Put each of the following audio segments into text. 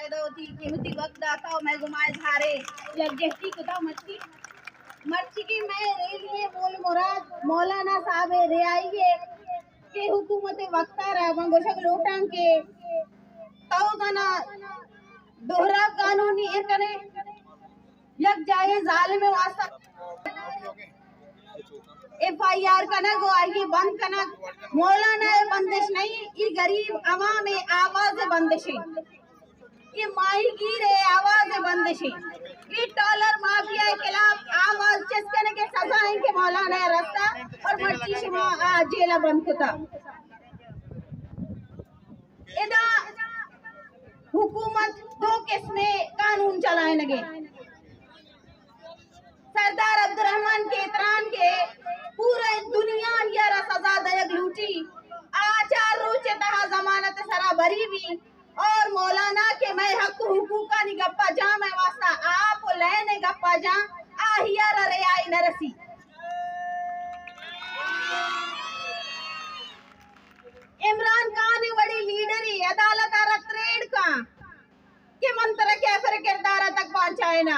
पैदा होती कीमती वक्त दाता मैं गुमाए झारे यज्ञी कुदा मर्ची की मैं रे लिए मोल मुराद मौलाना साहब रे आइए के हुकूमत वक्ता रहा मंगोशक लोटां के तो गना दोहरा कानूनी करे यक जाए जालिम वास्ता FIR कनक आगे बंद कनक मौलाना बंदिश नहीं ये गरीब अवाम आवाज बंदिश ये माहीगीर आवाज बंदिश ये टॉलर माफिया के खिलाफ आवाज चिस्कने के सजा के मौलाना रास्ता और मर्ची शमा जेला बंद कुता इदा हुकूमत दो किस्में कानून चलाए लगे सरदार अब्दुर्रहमान के इतरान के पूरे दुनिया यारा सजा दयक लूटी आचार रोचे तहा जमानत सरा भरी भी और मौलाना के मैं हक हुकूका नि गप्पा जा मैं वास्ता आप लेने गप्पा जा आहियारा रे आई नरसी इमरान खान बड़ी लीडरी अदालत ट्रेड का के मंत्र के फिर किरदार तक पहुंचाए ना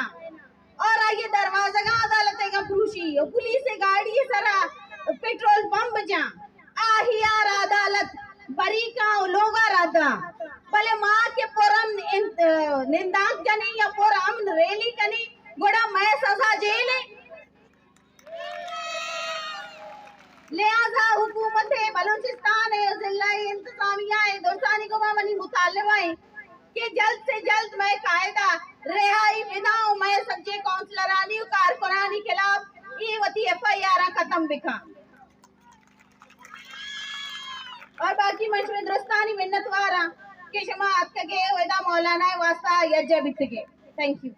और आगे दरवाजा का अदालत का पुरुषी पुलिस गाड़ी सरा पेट्रोल पंप जा आहियार अदालत बरी का लोगा राधा भले माँ के पुरम निंदाक जने या पुरम रैली कनी गोड़ा मैं सजा जेल लिहाजा हुकूमत है बलूचिस्तान है जिला इंतजामिया है दोस्तानी को मामनी मुतालिबा है कि जल्द से जल्द मैं कायदा रिहाई बिनाऊ मैं सच्चे काउंसलरानी कारकुनानी खिलाफ ये वती FIR खत्म बिखा और बाकी मशहूर दोस्तानी मिन्नत वारा के शमा के वेदा मौलाना वास्ता यज्ञ बित के थैंक यू।